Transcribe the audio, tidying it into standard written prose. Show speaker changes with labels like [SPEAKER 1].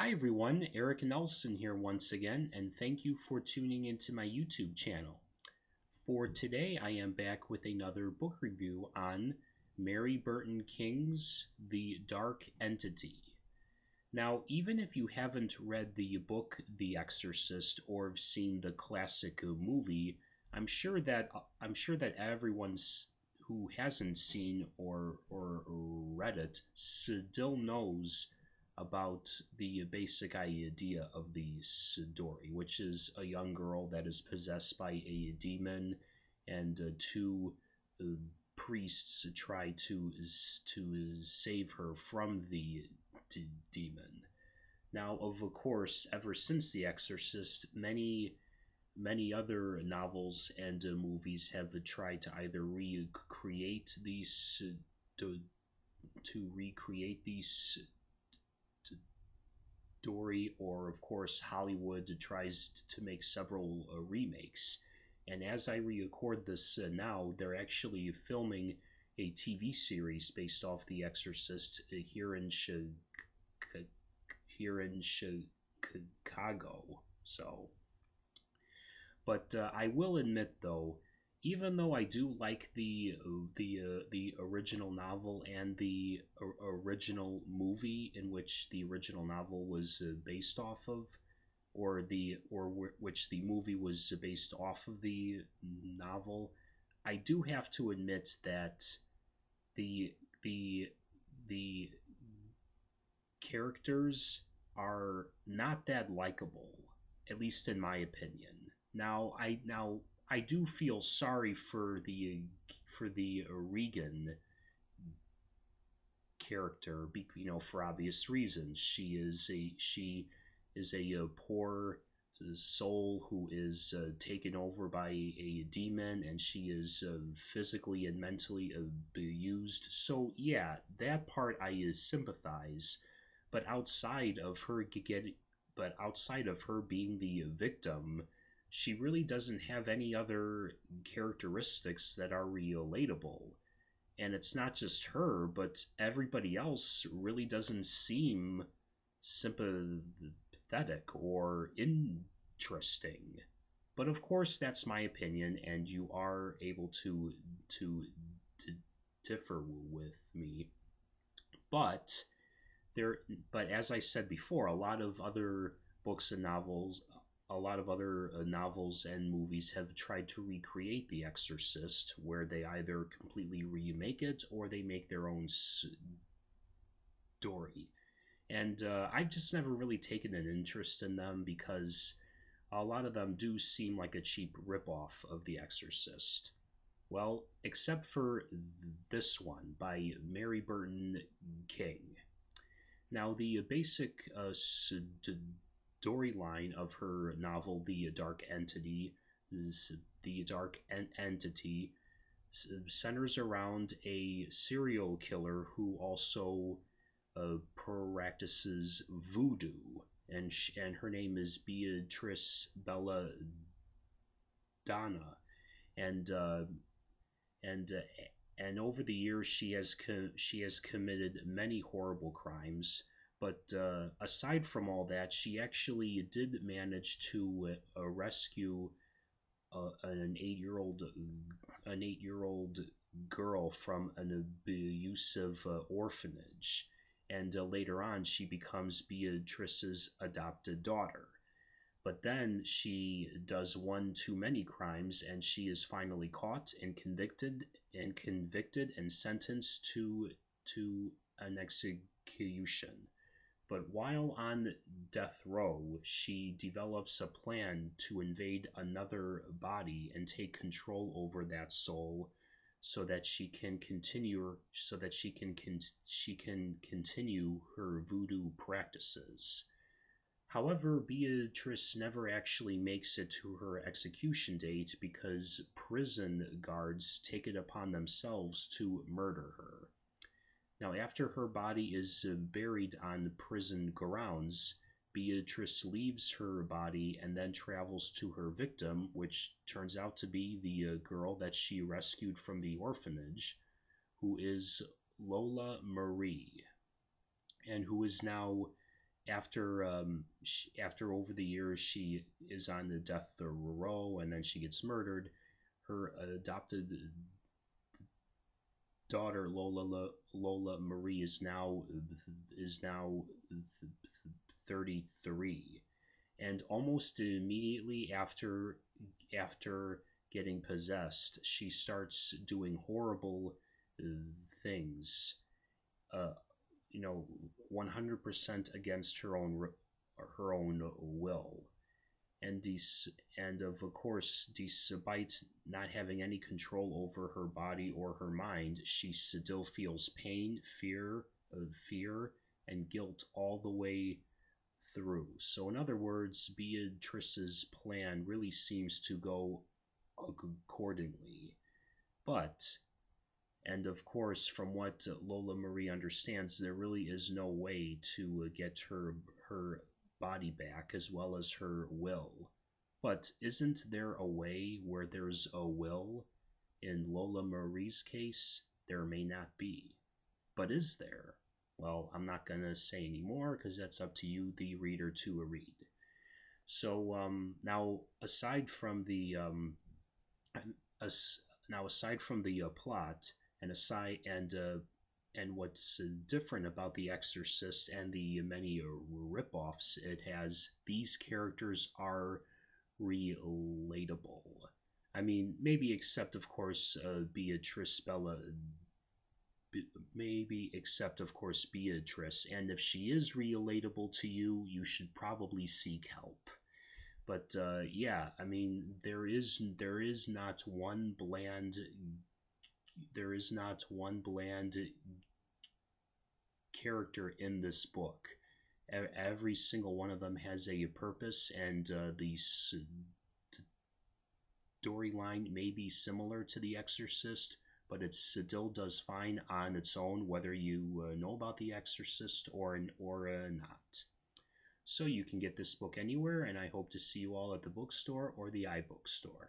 [SPEAKER 1] Hi everyone, Eric Nelson here once again, and thank you for tuning into my YouTube channel. For today, I am back with another book review on Mary Burton King's The Dark Entity. Now, even if you haven't read the book The Exorcist or have seen the classic movie, I'm sure that everyone who hasn't seen or read it still knows about the basic idea of the story, which is a young girl that is possessed by a demon, and two uh, priests try to save her from the demon. Now, of course, ever since The Exorcist, many other novels and movies have tried to either recreate these to recreate these story, or of course Hollywood tries to make several remakes. And as I record this now, they're actually filming a TV series based off The Exorcist here in Chicago. So, but I will admit though, even though I do like the originil novel and the original movie in which the original novel was based off of, which the movie was based off of the novel, I do have to admit that the the the characters are not that likable, at least in my opinion. Now I do feel sorry for the Regan character, for obvious reasons. She is a poor soul who is taken over by a demon, and she is physically and mentally abused. So yeah, that part I sympathize. But outside of her being the victim, she really doesn't have any other characteristics that are relatable. And it's not just her, but everybody else really doesn't seem sympathetic or interesting. But of course, that's my opinion, and you are able to differ with me. But there, but as I said before, a lot of other novels and movies have tried to recreate The Exorcist, where they either completely remake it or they make their own story. And I've just never really taken an interest in them because a lot of them do seem like a cheap ripoff of The Exorcist. Well, except for this one by Mary Burton King. Now, the basic storyline of her novel, The Dark Entity, centers around a serial killer who also practices voodoo, and her name is Beatrice Belladonna, and and uh, and over the years she has committed many horrible crimes. But aside from all that, she actually did manage to rescue an 8-year old girl from an abusive orphanage, and later on she becomes Beatrice's adopted daughter. But then she does one too many crimes, and she is finally caught and convicted and sentenced to an execution. But while on death row, she develops a plan to invade another body and take control over that soul, so that she can continue her voodoo practices. However, Beatrice never actually makes it to her execution date because prison guards take it upon themselves to murder her. Now, after her body is buried on prison grounds, Beatrice leaves her body and then travels to her victim, which turns out to be the girl that she rescued from the orphanage, who is Lola Marie, and who is now after over the years she is on the death row and then she gets murdered. Her adopted daughter Lola Marie is now 33, and almost immediately after getting possessed, she starts doing horrible things. Uh, 100% against her own will, and of course, despite not having any control over her body or her mind, she still feels pain, fear, and guilt all the way through. So, in other words, Beatrice's plan really seems to go accordingly. But, and of course, from what Lola Marie understands, there really is no way to get her body back as well as her will. But isn't there a way where there's a will? In Lola Marie's case, there may not be. But is there? Well, I'm not going to say any more because that's up to you, the reader, to read. So now, aside from the plot, and what's different about The Exorcist and the many rip-offs it has, these characters are relatable. I mean, maybe except, of course, Beatrice, and if she is relatable to you, you should probably seek help. But yeah, I mean, there is not one bland character in this book. Every single one of them has a purpose, and the storyline may be similar to The Exorcist, but it still does fine on its own, whether you know about The Exorcist or not. So you can get this book anywhere, and I hope to see you all at the bookstore or the iBookstore.